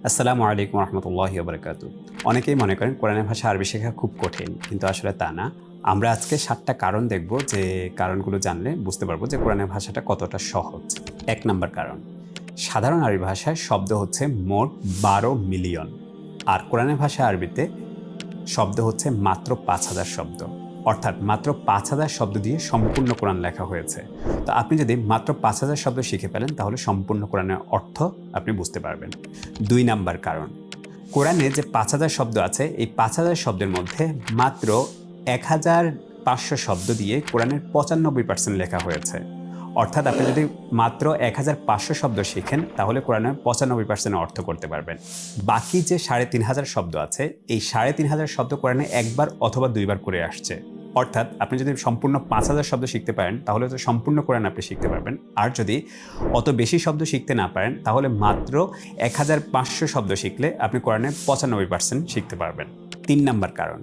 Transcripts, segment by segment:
আসসালামু আলাইকুম রহমতুল্লাহি ওয়া বারাকাতুহু। অনেকেই মনে করেন কোরআনের ভাষা আরবি শেখা খুব কঠিন, কিন্তু আসলে তা না। আমরা আজকে ৭টা কারণ দেখব, যে কারণগুলো জানলে বুঝতে পারবো যে কোরআনের ভাষাটা কতটা সহজ। ১ নাম্বার কারণ, সাধারণ আরবি ভাষায় শব্দ হচ্ছে মোট ১২ মিলিয়ন, আর কোরআনের ভাষা আরবিতে শব্দ হচ্ছে মাত্র ৫,০০০ শব্দ। অর্থাৎ মাত্র ৫,০০০ শব্দ দিয়ে সম্পূর্ণ কোরআন লেখা হয়েছে। তো আপনি যদি মাত্র ৫,০০০ শব্দ শিখে ফেলেন, তাহলে সম্পূর্ণ কোরআনের অর্থ আপনি বুঝতে পারবেন। ২ নাম্বার কারণ, কোরআনে যে ৫,০০০ শব্দ আছে, এই ৫,০০০ শব্দের মধ্যে মাত্র ১,৫০০ শব্দ দিয়ে কোরআনের ৯৫% লেখা হয়েছে। অর্থাৎ আপনি যদি মাত্র ১,৫০০ শব্দ শিখেন, তাহলে কোরআনের ৯৫% অর্থ করতে পারবেন। বাকি যে ৩,৫০০ শব্দ আছে, এই ৩,৫০০ শব্দ কোরআনে একবার অথবা দুইবার করে আসছে। অর্থাৎ আপনি যদি সম্পূর্ণ ৫,০০০ শব্দ শিখতে পারেন, তাহলে তো সম্পূর্ণ কোরআন আপনি শিখতে পারবেন। আর যদি অত বেশি শব্দ শিখতে না পারেন, তাহলে মাত্র ১,৫০০ শব্দ শিখলে আপনি কোরআনের ৯৫% শিখতে পারবেন। ৩ নাম্বার কারণ,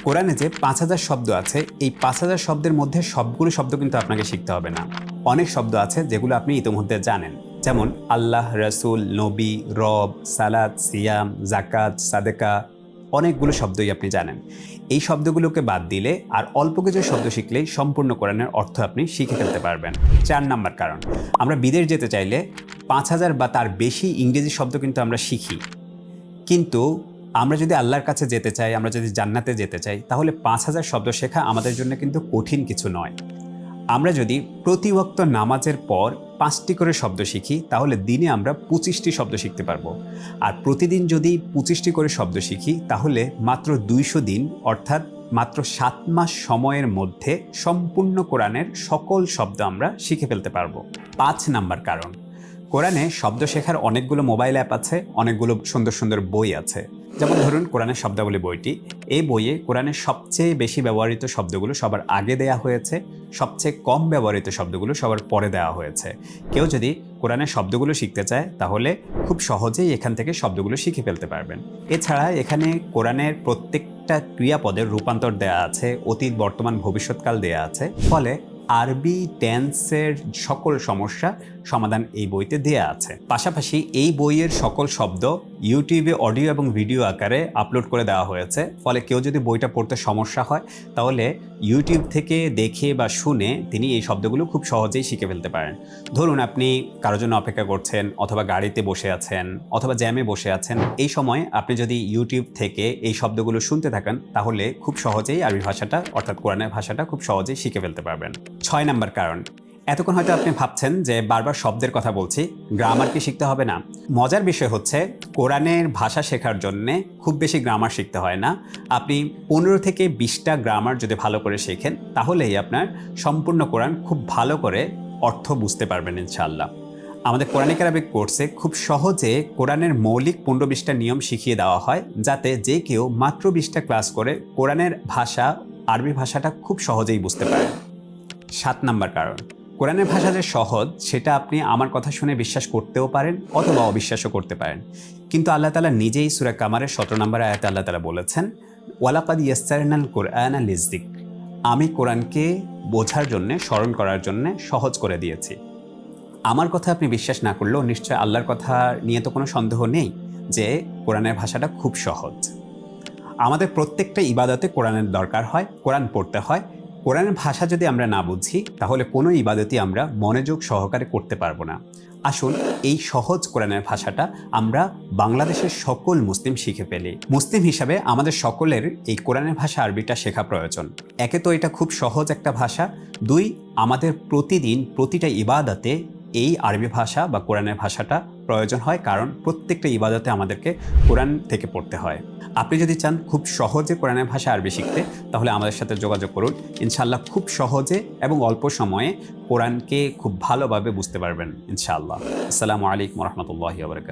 কোরআনে যে ৫,০০০ শব্দ আছে, এই ৫,০০০ শব্দের মধ্যে সবগুলো শব্দ কিন্তু আপনাকে শিখতে হবে না। অনেক শব্দ আছে যেগুলো আপনি ইতিমধ্যে জানেন, যেমন আল্লাহ, রাসূল, নবী, রব, সালাত, সিয়াম, জাকাত, সাদেকা, অনেকগুলো শব্দই আপনি জানেন। এই শব্দগুলোকে বাদ দিলে আর অল্প কিছু শব্দ শিখলেই সম্পূর্ণ কোরআনের অর্থ আপনি শিখে ফেলতে পারবেন। ৪ নাম্বার কারণ, আমরা বিদেশ যেতে চাইলে ৫,০০০ বা তার বেশি ইংরেজি শব্দ কিন্তু আমরা শিখি, কিন্তু আমরা যদি আল্লাহর কাছে যেতে চাই, আমরা যদি জান্নাতে যেতে চাই, তাহলে ৫,০০০ শব্দ শেখা আমাদের জন্য কিন্তু কঠিন কিছু নয়। আমরা যদি প্রতি ওয়াক্ত নামাজের পর ৫টি করে শব্দ শিখি, তাহলে দিনে আমরা ২৫টি শব্দ শিখতে পারবো। আর প্রতিদিন যদি ২৫টি করে শব্দ শিখি, তাহলে মাত্র ২০০ দিন, অর্থাৎ মাত্র ৭ মাস সময়ের মধ্যে সম্পূর্ণ কোরআনের সকল শব্দ আমরা শিখে ফেলতে পারবো। ৫ নাম্বার কারণ, কোরআনে শব্দ শেখার অনেকগুলো মোবাইল অ্যাপ আছে, অনেকগুলো সুন্দর সুন্দর বই আছে। যেমন ধরুন কোরআনের শব্দাবলী বইটি, এই বইয়ে কোরআনের সবচেয়ে বেশি ব্যবহৃত শব্দগুলো সবার আগে দেয়া হয়েছে, সবচেয়ে কম ব্যবহৃত শব্দগুলো সবার পরে দেওয়া হয়েছে। কেউ যদি কোরআনের শব্দগুলো শিখতে চায়, তাহলে খুব সহজেই এখান থেকে শব্দগুলো শিখে ফেলতে পারবেন। এছাড়া এখানে কোরআনের প্রত্যেকটা ক্রিয়াপদের রূপান্তর দেয়া আছে, অতীত, বর্তমান, ভবিষ্যৎকাল দেয়া আছে। ফলে আরবি টেন্সের সকল সমস্যা সমাধান এই বইতে দেয়া আছে। পাশাপাশি এই বইয়ের সকল শব্দ ইউটিউবে অডিও এবং ভিডিও আকারে আপলোড করে দেওয়া হয়েছে। ফলে কেউ যদি বইটা পড়তে সমস্যা হয়, তাহলে ইউটিউব থেকে দেখে বা শুনে তিনি এই শব্দগুলো খুব সহজেই শিখে ফেলতে পারেন। ধরুন আপনি কারোর জন্য অপেক্ষা করছেন, অথবা গাড়িতে বসে আছেন, অথবা জ্যামে বসে আছেন। এই সময় আপনি যদি ইউটিউব থেকে এই শব্দগুলো শুনতে থাকেন, তাহলে খুব সহজেই আরবি ভাষাটা, অর্থাৎ কোরআনের ভাষাটা খুব সহজেই শিখে ফেলতে পারবেন। ৬ নাম্বার কারণ, এতক্ষণ হয়তো আপনি ভাবছেন যে বারবার শব্দের কথা বলছি, গ্রামার কি শিখতে হবে না? মজার বিষয় হচ্ছে, কোরআনের ভাষা শেখার জন্যে খুব বেশি গ্রামার শিখতে হয় না। আপনি ১৫ থেকে ২০টা গ্রামার যদি ভালো করে শেখেন, তাহলেই আপনার সম্পূর্ণ কোরআন খুব ভালো করে অর্থ বুঝতে পারবেন ইনশাআল্লাহ। আমাদের কোরআনিক আরবিক কোর্সে খুব সহজে কোরআনের মৌলিক ১৫-২০টা নিয়ম শিখিয়ে দেওয়া হয়, যাতে যে কেউ মাত্র ২০টা ক্লাস করে কোরআনের ভাষা, আরবি ভাষাটা খুব সহজেই বুঝতে পারে। ৭ নাম্বার কারণ, কোরআনের ভাষা যে সহজ, সেটা আপনি আমার কথা শুনে বিশ্বাস করতেও পারেন অথবা অবিশ্বাসও করতে পারেন। কিন্তু আল্লাহ তাআলা নিজেই সূরা কামারের ১৭ নম্বর আয়াতে আল্লাহ তাআলা বলেছেন, ওয়ালাকাদ ইয়াসসারনাল কুরআনা লিযিকর, আমি কোরআনকে বোঝার জন্য, স্মরণ করার জন্য সহজ করে দিয়েছি। আমার কথা আপনি বিশ্বাস না করলেও নিশ্চয় আল্লাহর কথা নিয়ে তো কোনো সন্দেহ নেই যে কোরআনের ভাষাটা খুব সহজ। আমাদের প্রত্যেকটা ইবাদতে কোরআনের দরকার হয়, কোরআন পড়তে হয়। কোরআনের ভাষা যদি আমরা না বুঝি, তাহলে কোনো ইবাদতই আমরা মনোযোগ সহকারে করতে পারবো না। আসুন এই সহজ কোরআনের ভাষাটা আমরা বাংলাদেশের সকল মুসলিম শিখে ফেলি। মুসলিম হিসাবে আমাদের সকলের এই কোরআনের ভাষা আরবিটা শেখা প্রয়োজন। একে তো এটা খুব সহজ একটা ভাষা, ২ আমাদের প্রতিদিন প্রতিটা ইবাদতে এই আরবি ভাষা বা কোরআনের ভাষাটা প্রয়োজন হয়, কারণ প্রত্যেকটা ইবাদতে আমাদেরকে কোরআন থেকে পড়তে হয়। আপনি যদি চান খুব সহজে কোরআনের ভাষা আরবি শিখতে, তাহলে আমাদের সাথে যোগাযোগ করুন। ইনশাআল্লাহ খুব সহজে এবং অল্প সময়ে কোরআনকে খুব ভালোভাবে বুঝতে পারবেন ইনশাআল্লাহ। আসসালামু আলাইকুম ওয়া রাহমাতুল্লাহি ওয়া বারাকাতুহু।